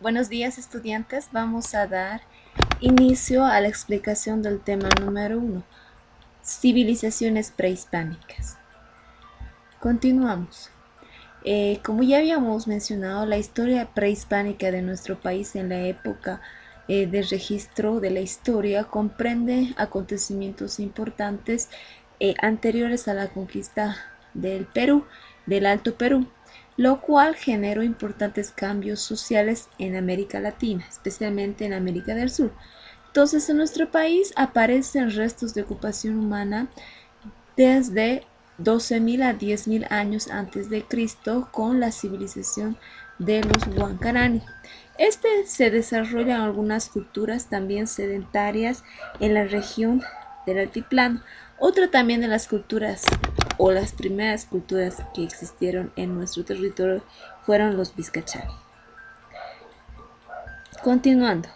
Buenos días, estudiantes. Vamos a dar inicio a la explicación del tema número 1, civilizaciones prehispánicas. Continuamos. Como ya habíamos mencionado, la historia prehispánica de nuestro país en la época de registro de la historia comprende acontecimientos importantes anteriores a la conquista del Perú, del Alto Perú, lo cual generó importantes cambios sociales en América Latina, especialmente en América del Sur. Entonces, en nuestro país aparecen restos de ocupación humana desde 12.000 a 10.000 años antes de Cristo con la civilización de los Huancarani. Este se desarrolla en algunas culturas también sedentarias en la región del altiplano. Otra también de las culturas o las primeras culturas que existieron en nuestro territorio fueron los Vizcachani. Continuando,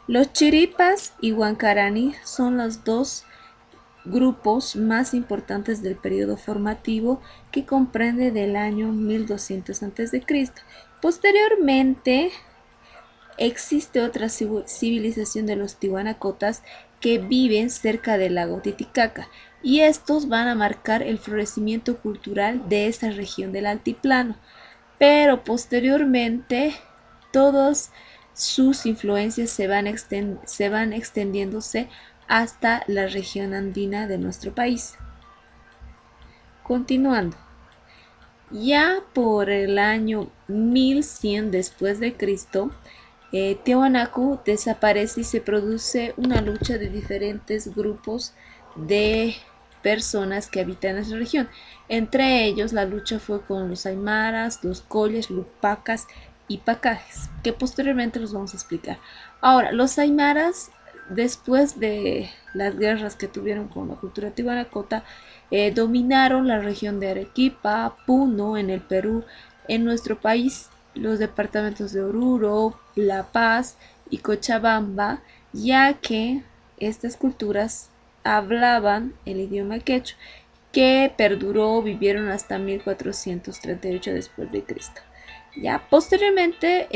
los Chiripas y Huancarani son los dos grupos más importantes del periodo formativo que comprende del año 1200 a.C. Posteriormente existe otra civilización de los Tiwanacotas que viven cerca del lago Titicaca y estos van a marcar el florecimiento cultural de esta región del altiplano, pero posteriormente todas sus influencias se van extendiéndose hasta la región andina de nuestro país. Continuando, ya por el año 1100 después de Cristo, Tiahuanaco desaparece y se produce una lucha de diferentes grupos de personas que habitan esa región. Entre ellos, la lucha fue con los aymaras, los colles, lupacas y pacajes, que posteriormente los vamos a explicar. Ahora, los aymaras, después de las guerras que tuvieron con la cultura tihuanacota, dominaron la región de Arequipa, Puno, en el Perú, en nuestro país, los departamentos de Oruro, La Paz y Cochabamba, ya que estas culturas hablaban el idioma quechua, que perduró, vivieron hasta 1438 después de Cristo. Ya posteriormente,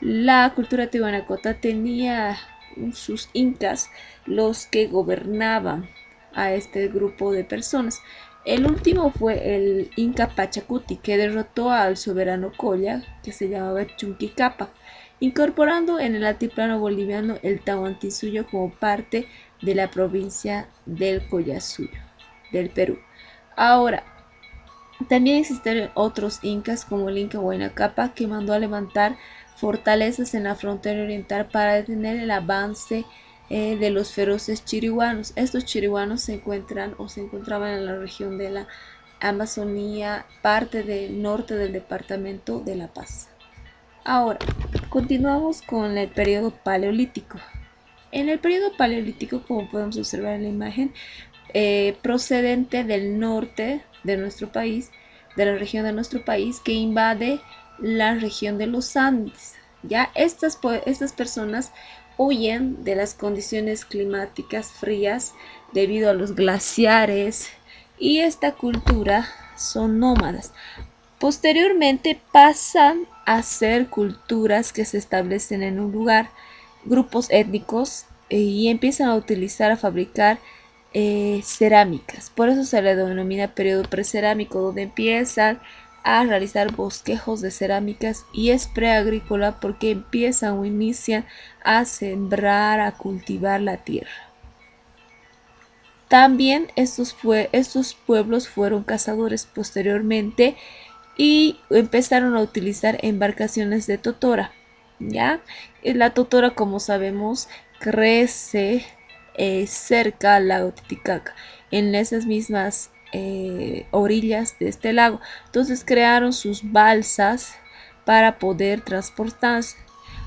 la cultura tihuanacota tenía sus incas, los que gobernaban a este grupo de personas. El último fue el Inca Pachacuti, que derrotó al soberano Colla, que se llamaba Chunquicapa, incorporando en el altiplano boliviano el Tahuantinsuyo como parte de la provincia del Collasuyo, del Perú. Ahora, también existen otros incas como el Inca Huayna Capac, que mandó a levantar fortalezas en la frontera oriental para detener el avance de los feroces chirihuanos. Estos chirihuanos se encontraban en la región de la Amazonía, parte del norte del departamento de La Paz. Ahora, continuamos con el periodo paleolítico. En el periodo paleolítico, como podemos observar en la imagen, procedente del norte de nuestro país, de la región de nuestro país, que invade la región de los Andes. Ya estas personas huyen de las condiciones climáticas frías debido a los glaciares y esta cultura son nómadas. Posteriormente pasan a ser culturas que se establecen en un lugar, grupos étnicos, y empiezan a utilizar, a fabricar cerámicas. Por eso se le denomina periodo precerámico, donde empiezan a realizar bosquejos de cerámicas, y es preagrícola porque empiezan o inician a sembrar, a cultivar la tierra. También estos pueblos fueron cazadores posteriormente y empezaron a utilizar embarcaciones de totora. ¿Ya? La totora, como sabemos, crece cerca al lago Titicaca, en esas mismas orillas de este lago. Entonces crearon sus balsas para poder transportarse.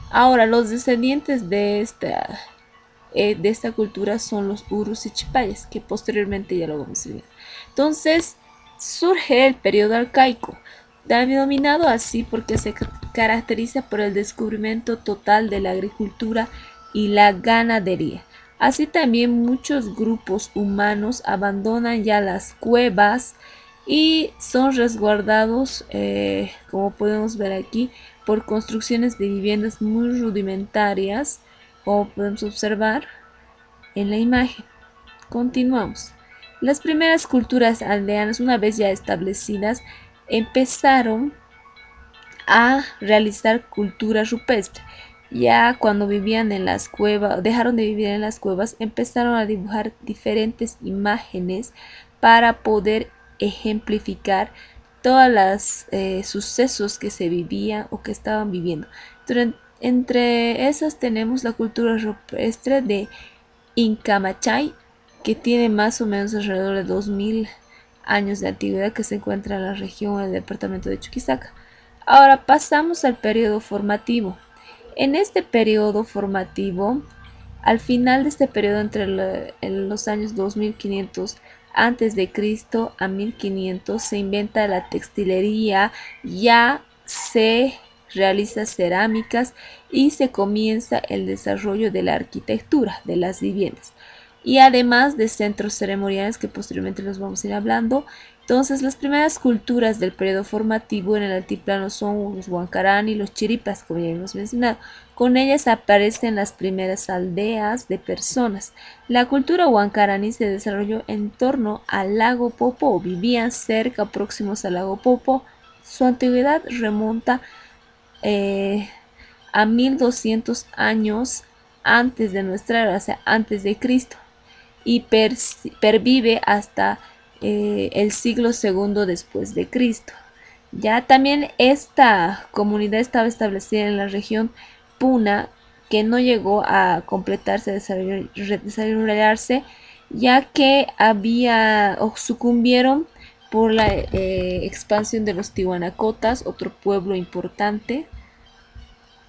Ahora, los descendientes de esta cultura son los urus y chipayas, que posteriormente ya lo vamos a ver. Entonces surge el periodo arcaico, denominado así porque se caracteriza por el descubrimiento total de la agricultura y la ganadería. Así también muchos grupos humanos abandonan ya las cuevas y son resguardados, como podemos ver aquí, por construcciones de viviendas muy rudimentarias, como podemos observar en la imagen. Continuamos. Las primeras culturas aldeanas, una vez ya establecidas, empezaron a realizar cultura rupestre. Ya cuando vivían en las cuevas, dejaron de vivir en las cuevas, empezaron a dibujar diferentes imágenes para poder ejemplificar todos los sucesos que se vivían o que estaban viviendo. Entre esas tenemos la cultura rupestre de Incamachay, que tiene más o menos alrededor de 2000 años de antigüedad, que se encuentra en la región del departamento de Chuquisaca. Ahora pasamos al periodo formativo. En este periodo formativo, al final de este periodo en los años 2500 antes de Cristo a 1500 se inventa la textilería, ya se realiza cerámicas y se comienza el desarrollo de la arquitectura de las viviendas y además de centros ceremoniales que posteriormente los vamos a ir hablando. Entonces, las primeras culturas del periodo formativo en el altiplano son los huancarán y los chiripas, como ya hemos mencionado. Con ellas aparecen las primeras aldeas de personas. La cultura huancaraní se desarrolló en torno al lago Popo, vivían cerca, próximos al lago Popo. Su antigüedad remonta a 1200 años antes de nuestra era, o sea, antes de Cristo, y pervive hasta el siglo segundo después de Cristo. Ya también esta comunidad estaba establecida en la región Puna, que no llegó a completarse, desarrollarse, ya que había o sucumbieron por la expansión de los tihuanacotas, otro pueblo importante.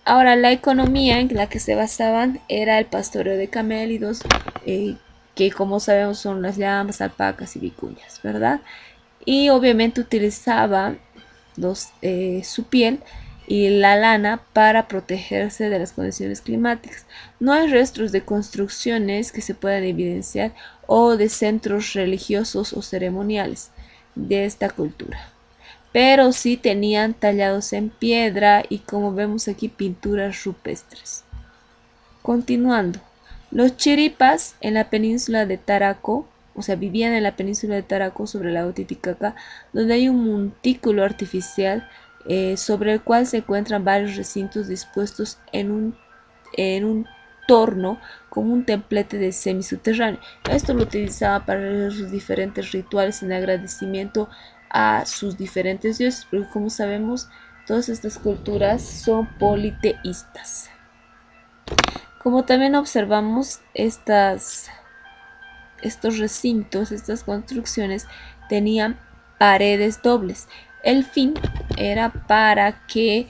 Ahora, la economía en la que se basaban era el pastoreo de camélidos, eh, que como sabemos son las llamas, alpacas y vicuñas, ¿verdad? Y obviamente utilizaba su piel y la lana para protegerse de las condiciones climáticas. No hay restos de construcciones que se puedan evidenciar o de centros religiosos o ceremoniales de esta cultura, pero sí tenían tallados en piedra y, como vemos aquí, pinturas rupestres. Continuando, los chiripas en la península de Taraco, o sea, vivían en la península de Taraco sobre el lago Titicaca, donde hay un montículo artificial sobre el cual se encuentran varios recintos dispuestos en un torno como un templete de semisubterráneo. Esto lo utilizaba para sus diferentes rituales en agradecimiento a sus diferentes dioses, porque como sabemos, todas estas culturas son politeístas. Como también observamos, estos recintos, estas construcciones tenían paredes dobles. El fin era para que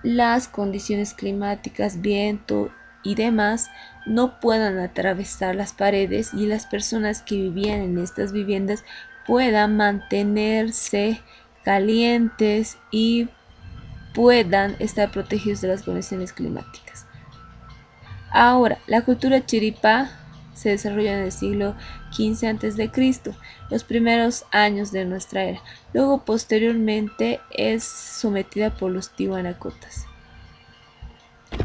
las condiciones climáticas, viento y demás no puedan atravesar las paredes y las personas que vivían en estas viviendas puedan mantenerse calientes y puedan estar protegidos de las condiciones climáticas. Ahora, la cultura chiripá se desarrolla en el siglo XV a.C., los primeros años de nuestra era. Luego, posteriormente, es sometida por los tihuanacotas.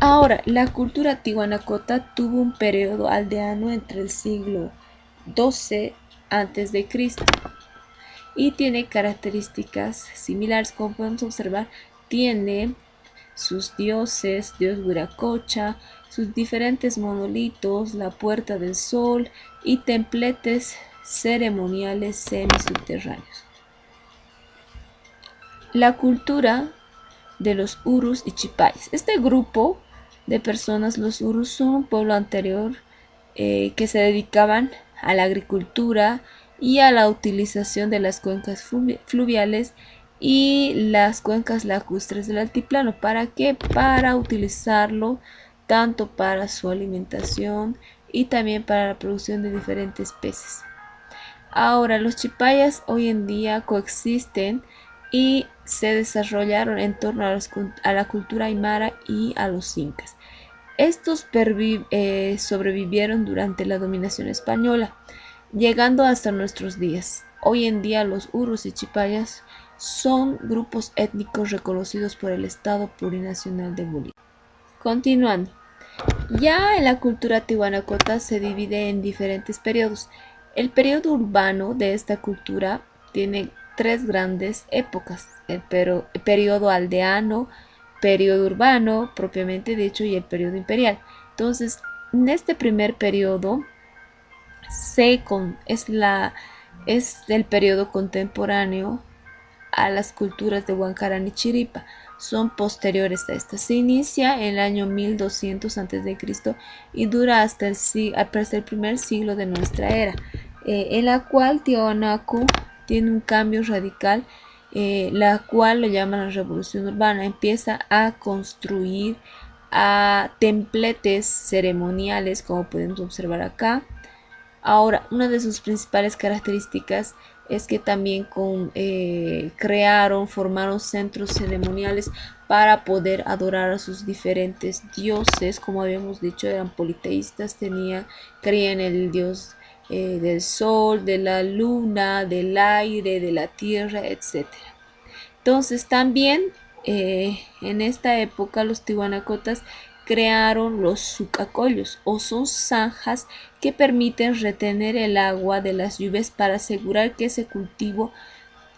Ahora, la cultura tihuanacota tuvo un periodo aldeano entre el siglo XII a.C. y tiene características similares. Como podemos observar, tiene sus dioses, dios Huiracocha, sus diferentes monolitos, la Puerta del Sol y templetes ceremoniales semisubterráneos. La cultura de los Urus y Chipayas. Este grupo de personas, los Urus, son un pueblo anterior que se dedicaban a la agricultura y a la utilización de las cuencas fluviales y las cuencas lacustres del altiplano. ¿Para qué? Para utilizarlo tanto para su alimentación y también para la producción de diferentes peces. Ahora, los chipayas hoy en día coexisten y se desarrollaron en torno a la cultura aymara y a los incas. Estos sobrevivieron durante la dominación española, llegando hasta nuestros días. Hoy en día los urus y chipayas son grupos étnicos reconocidos por el Estado Plurinacional de Bolivia. Continuando. Ya en la cultura tihuanacota se divide en diferentes periodos. El periodo urbano de esta cultura tiene tres grandes épocas: el periodo aldeano, periodo urbano propiamente dicho y el periodo imperial. Entonces, en este primer periodo es el periodo contemporáneo a las culturas de Huancarán y Chiripa. Son posteriores a esta. Se inicia en el año 1200 a.C. y dura hasta el primer siglo de nuestra era, en la cual Tiahuanaco tiene un cambio radical, la cual lo llaman la revolución urbana. Empieza a construir a templetes ceremoniales, como podemos observar acá. Ahora, una de sus principales características es que también formaron centros ceremoniales para poder adorar a sus diferentes dioses. Como habíamos dicho, eran politeístas, creían en el dios del sol, de la luna, del aire, de la tierra, etcétera. Entonces también en esta época los tihuanacotas crearon los sucacollos, o son zanjas que permiten retener el agua de las lluvias para asegurar que ese cultivo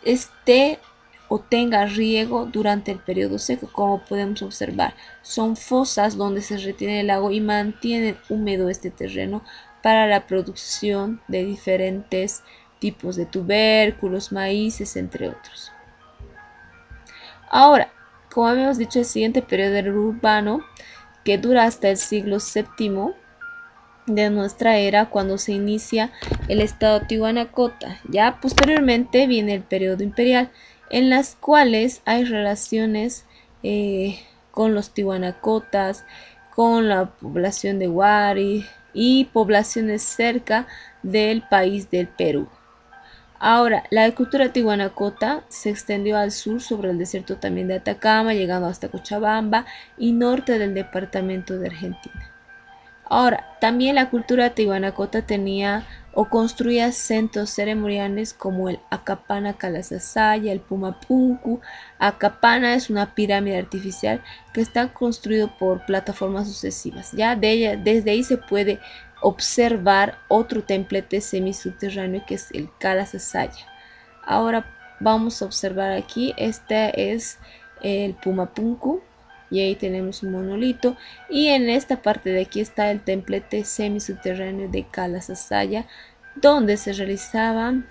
esté o tenga riego durante el periodo seco. Como podemos observar, son fosas donde se retiene el agua y mantienen húmedo este terreno para la producción de diferentes tipos de tubérculos, maíces, entre otros. Ahora, como habíamos dicho, el siguiente periodo era el urbano, que dura hasta el siglo VII de nuestra era, cuando se inicia el estado Tihuanacota. Ya posteriormente viene el periodo imperial, en las cuales hay relaciones con los tihuanacotas, con la población de Huari y poblaciones cerca del país del Perú. Ahora, la cultura tihuanacota se extendió al sur sobre el desierto también de Atacama, llegando hasta Cochabamba y norte del departamento de Argentina. Ahora, también la cultura tihuanacota tenía o construía centros ceremoniales como el Acapana Calasasaya, el Pumapunku. Acapana es una pirámide artificial que está construido por plataformas sucesivas. Ya desde ahí se puede observar otro templete semisubterráneo que es el Calasasaya. Ahora vamos a observar aquí, este es el Pumapunku y ahí tenemos un monolito, y en esta parte de aquí está el templete semisubterráneo de Calasasaya, donde se realizaban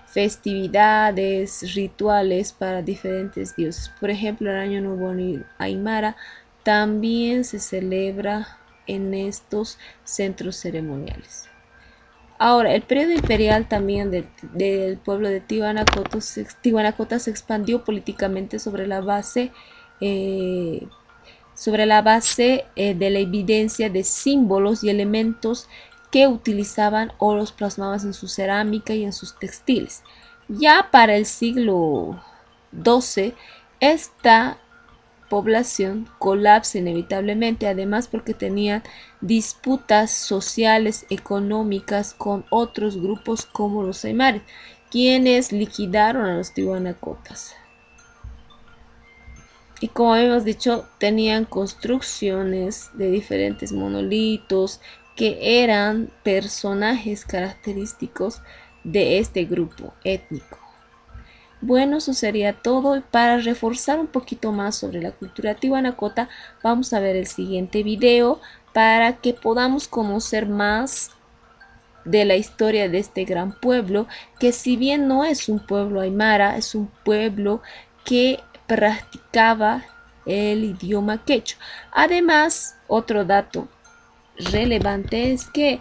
festividades, rituales para diferentes dioses. Por ejemplo, el Año Nuevo Aymara también se celebra en estos centros ceremoniales. Ahora, el periodo imperial también del pueblo de Tihuanacota se expandió políticamente eh, sobre la base de la evidencia de símbolos y elementos que utilizaban o los plasmaban en su cerámica y en sus textiles. Ya para el siglo XII, esta población colapsa inevitablemente, además porque tenían disputas sociales, económicas con otros grupos como los aymares, quienes liquidaron a los tihuanacotas. Y como hemos dicho, tenían construcciones de diferentes monolitos que eran personajes característicos de este grupo étnico. Bueno, eso sería todo. Para reforzar un poquito más sobre la cultura tihuanacota, vamos a ver el siguiente video para que podamos conocer más de la historia de este gran pueblo, que si bien no es un pueblo aymara, es un pueblo que practicaba el idioma quechua. Además, otro dato relevante es que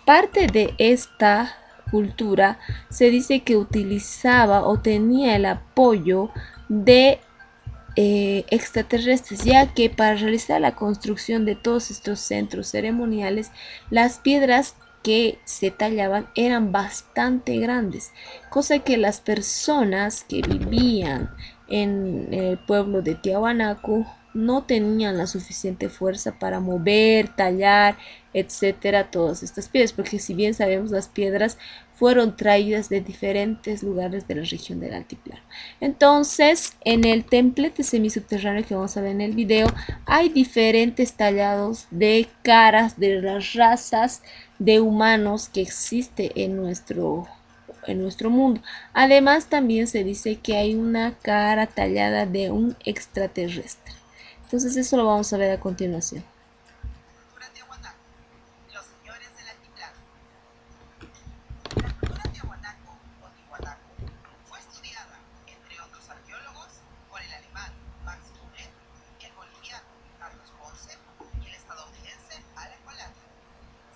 parte de esta cultura se dice que utilizaba o tenía el apoyo de extraterrestres, ya que para realizar la construcción de todos estos centros ceremoniales, las piedras que se tallaban eran bastante grandes, cosa que las personas que vivían en el pueblo de Tiahuanaco no tenían la suficiente fuerza para mover, tallar, etcétera, todas estas piedras, porque si bien sabemos, las piedras fueron traídas de diferentes lugares de la región del altiplano. Entonces, en el templete semisubterráneo que vamos a ver en el video, hay diferentes tallados de caras de las razas de humanos que existe en nuestro mundo. Además, también se dice que hay una cara tallada de un extraterrestre. Entonces, eso lo vamos a ver a continuación. Los señores del altiplano. La cultura tiahuanaco o tiwanaku fue estudiada, entre otros arqueólogos, por el alemán Max Hummel, el boliviano Carlos Ponce y el estadounidense Alan Colati.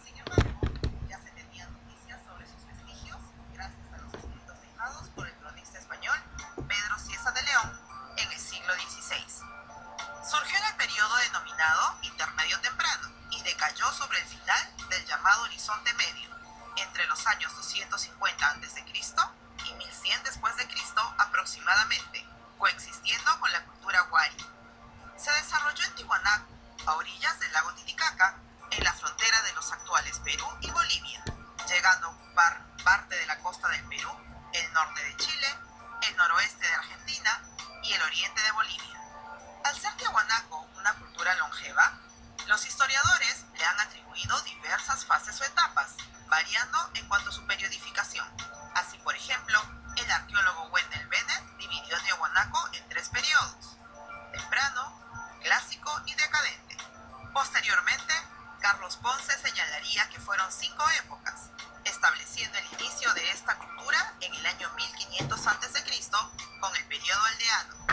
Sin embargo, ya se tenían noticias sobre sus vestigios gracias a los escritos dejados por el cronista español Pedro Cieza de León en el siglo XVI. Surgió en el periodo denominado Intermedio Temprano y decayó sobre el final del llamado Horizonte Medio, entre los años 250 a.C. y 1100 después de Cristo aproximadamente, coexistiendo con la cultura wari. Se desarrolló en Tiwanaku, a orillas del lago Titicaca, en la frontera de los actuales Perú y Bolivia, llegando a ocupar parte de la costa del Perú, el norte de Chile, el noroeste de Argentina y el oriente de Bolivia. Al ser tiahuanaco una cultura longeva, los historiadores le han atribuido diversas fases o etapas, variando en cuanto a su periodificación. Así, por ejemplo, el arqueólogo Wendell Bennett dividió Tiahuanaco en 3 periodos: temprano, clásico y decadente. Posteriormente, Carlos Ponce señalaría que fueron 5 épocas, estableciendo el inicio de esta cultura en el año 1500 a.C. con el periodo aldeano,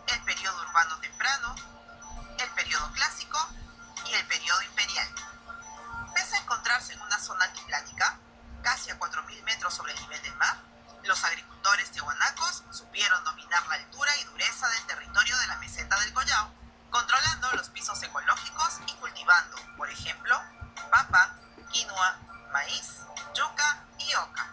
el periodo urbano temprano, el periodo clásico y el periodo imperial. Pese a encontrarse en una zona altiplánica, casi a 4.000 metros sobre el nivel del mar, los agricultores tiahuanacos supieron dominar la altura y dureza del territorio de la meseta del Collao, controlando los pisos ecológicos y cultivando, por ejemplo, papa, quinoa, maíz, yuca y oca.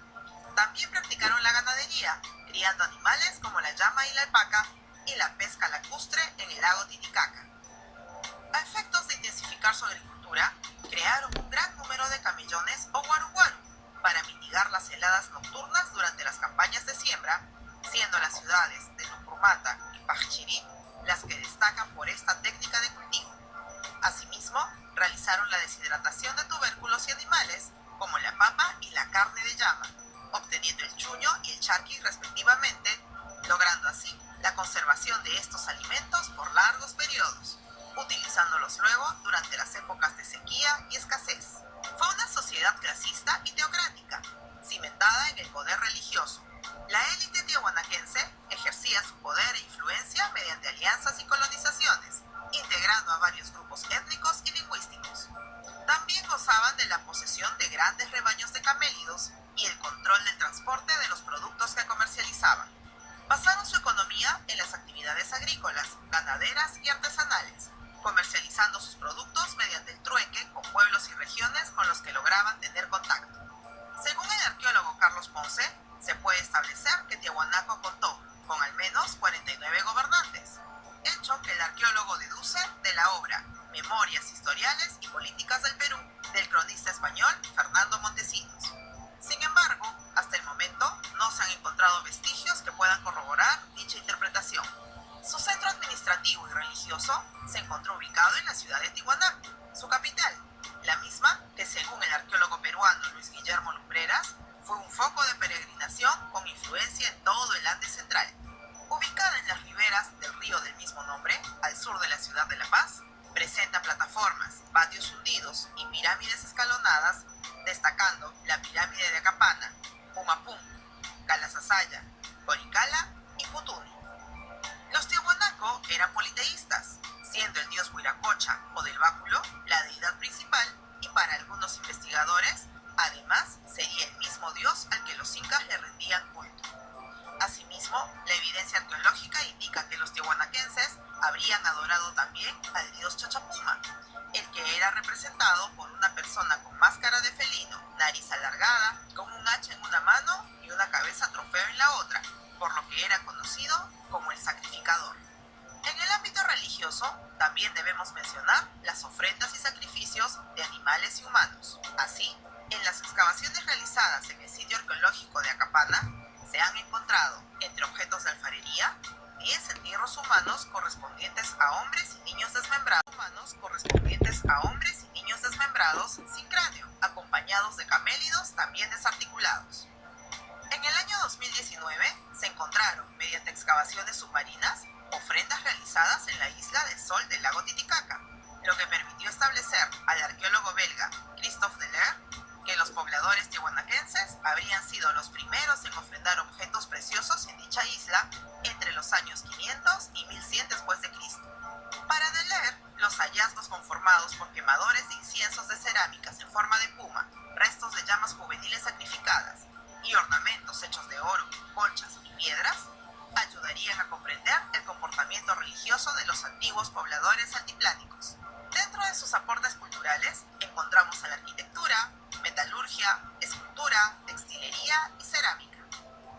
También practicaron la ganadería, criando animales como la llama y la alpaca, y la pesca lacustre en el lago Titicaca. A efectos de intensificar su agricultura, crearon un gran número de camellones o guaru-guaru para mitigar las heladas nocturnas durante las campañas de siembra, siendo las ciudades de Lucurmata y Pachiri las que destacan por esta técnica de cultivo. Asimismo, realizaron la deshidratación de tubérculos y animales como la papa y la carne de llama, obteniendo el chuño y el charqui respectivamente, logrando así la conservación de estos alimentos por largos periodos, utilizándolos luego durante las épocas de sequía y escasez. Fue una sociedad clasista y teocrática, cimentada en el poder religioso. La élite tiahuanaquense ejercía su poder e influencia mediante alianzas y colonizaciones, integrando a varios grupos étnicos y lingüísticos. También gozaban de la posesión de grandes rebaños de camélidos y el control del transporte de los productos que comercializaban. Basaron su economía en las actividades agrícolas, ganaderas y artesanales, comercializando sus productos mediante el trueque con pueblos y regiones con los que lograban tener contacto. Según el arqueólogo Carlos Ponce, se puede establecer que Tiahuanaco contó con al menos 49 gobernantes, hecho que el arqueólogo deduce de la obra Memorias historiales y políticas del Perú del cronista español Fernando Montesinos. Sin embargo, hasta el momento no se han encontrado vestigios que puedan corroborar dicha interpretación. Su centro administrativo y religioso se encontró ubicado en la ciudad de Tiwanaku, su capital, la misma que, según el arqueólogo peruano Luis Guillermo Lumbreras, fue un foco de peregrinación con influencia en todo el Andes central. Ubicada en las riberas del río del mismo nombre, al sur de la ciudad de La Paz, presenta plataformas, patios hundidos y pirámides escalonadas, destacando la pirámide de Acapana, Pumapum, Calasasaya, Boricala y Putuni. Los tiahuanaco eran politeístas, siendo el dios Huiracocha o del báculo la deidad principal, y para algunos investigadores, además, sería el mismo dios al que los incas le rendían culto. Asimismo, la evidencia arqueológica indica que los tiahuanaquenses habrían adorado también al dios Chachapuma, el que era representado por una persona con máscara de felino, nariz alargada, con un hacha en una mano y una cabeza trofeo en la otra, por lo que era conocido como el sacrificador. En el ámbito religioso, también debemos mencionar las ofrendas y sacrificios de animales y humanos. Así, En las excavaciones realizadas en el sitio arqueológico de Acapana, se han encontrado, entre objetos de alfarería, 10 entierros humanos correspondientes a hombres y niños desmembrados sin cráneo, acompañados de camélidos también desarticulados. En el año 2019 se encontraron, mediante excavaciones submarinas, ofrendas realizadas en la isla del Sol del lago Titicaca, lo que permitió establecer al arqueólogo belga Christophe Deler que los pobladores tiahuanaquenses habrían sido los primeros en ofrendar objetos preciosos en dicha isla entre los años 500 y 1100 después de Cristo. Para Deler, los hallazgos conformados por quemadores de inciensos de cerámicas en forma de puma, restos de llamas juveniles sacrificadas y ornamentos hechos de oro, conchas y piedras, ayudarían a comprender el comportamiento religioso de los antiguos pobladores altiplánicos. Dentro de sus aportes culturales encontramos a la arquitectura, metalurgia, escultura, textilería y cerámica.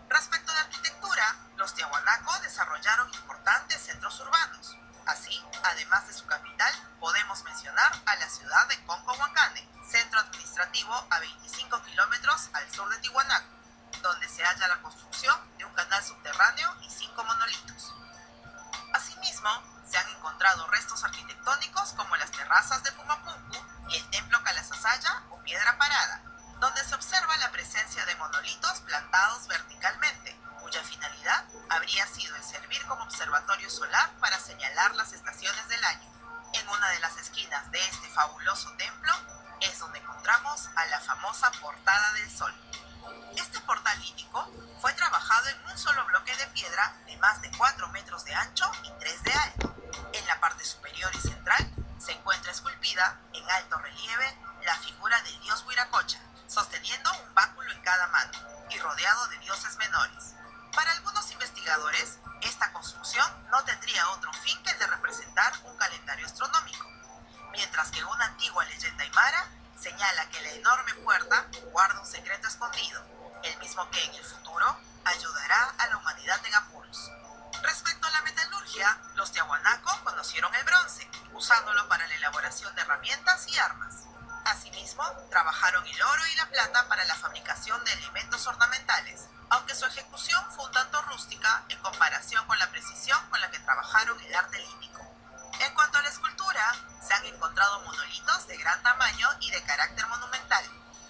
Respecto a la arquitectura, los tiahuanaco desarrollaron importantes centros urbanos. Así, además de su capital, podemos mencionar a la ciudad de Concohuancane, centro administrativo a 25 kilómetros al sur de Tiwanaku, donde se halla la construcción de un canal subterráneo y 5 monolitos. Asimismo, se han encontrado restos arquitectónicos como las terrazas de Pumapunku y el templo Calasasaya o Piedra Parada, donde se observa la presencia de monolitos plantados verticalmente, cuya finalidad habría sido el servir como observatorio solar para señalar las estaciones del año. En una de las esquinas de este fabuloso templo es donde encontramos a la famosa Portada del Sol. Este portal lítico fue trabajado en un solo bloque de piedra de más de 4 metros de ancho y 3 de alto. En la parte superior y central se encuentra esculpida en alto relieve la figura del dios Huiracocha, sosteniendo un báculo en cada mano y rodeado de dioses menores. Para algunos investigadores, esta construcción no tendría otro fin que el de representar un calendario astronómico, mientras que una antigua leyenda aymara señala que la enorme puerta guarda un secreto escondido, el mismo que en el futuro ayudará a la humanidad en apuros. Respecto a la metalurgia, los tiahuanaco conocieron el bronce, usándolo para la elaboración de herramientas y armas. Asimismo, trabajaron el oro y la plata para la fabricación de elementos ornamentales, aunque su ejecución fue un tanto rústica en comparación con la precisión con la que trabajaron el arte lítico. En cuanto a la escultura, se han encontrado monolitos de gran tamaño y de carácter monumental,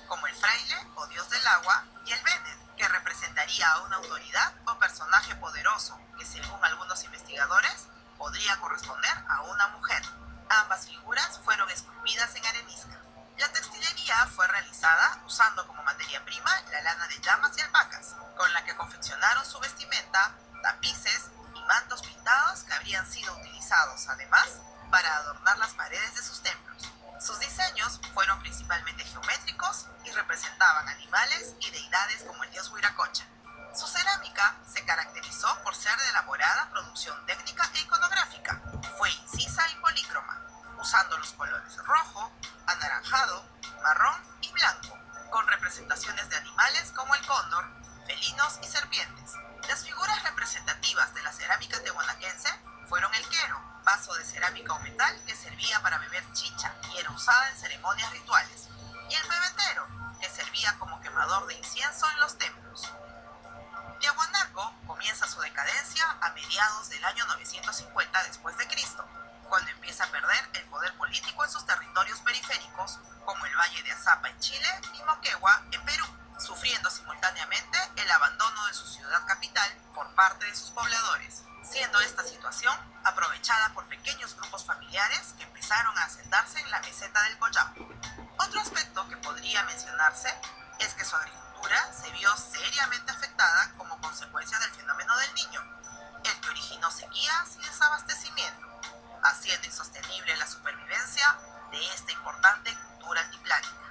como el fraile o dios del agua y el Bennett, que representaría a una autoridad o personaje poderoso que, según algunos investigadores, podría corresponder a una mujer. Ambas figuras fueron esculpidas en arenisca. La textilería fue realizada usando como materia prima la lana de llamas y alpacas, con la que confeccionaron su vestimenta, tapices y mantos pintados que habrían sido utilizados, además, para adornar las paredes de sus templos. Sus diseños fueron principalmente geométricos y representaban animales y deidades como el dios Huiracocha. Su cerámica se caracterizó por ser de elaborada producción técnica e iconográfica. Fue incisa y polícroma, usando los colores rojo, anaranjado, marrón y blanco, con representaciones de animales como el cóndor, felinos y serpientes. Las figuras representativas de la cerámica tehuanaquense fueron el quero, vaso de cerámica o metal que servía para beber chicha y era usada en ceremonias rituales, y el pebetero, que servía como quemador de incienso en los templos. Tiahuanaco comienza su decadencia a mediados del año 950 después de Cristo, cuando empieza a perder el poder político en sus territorios periféricos, como el Valle de Azapa en Chile y Moquegua en Perú, sufriendo simultáneamente el abandono de su ciudad capital por parte de sus pobladores, siendo esta situación aprovechada por pequeños grupos familiares que empezaron a asentarse en la meseta del Collao. Otro aspecto que podría mencionarse es que su agricultura se vio seriamente afectada como consecuencia del fenómeno del Niño, el que originó sequías y desabastecimiento, haciendo insostenible la supervivencia de esta importante cultura altiplánica.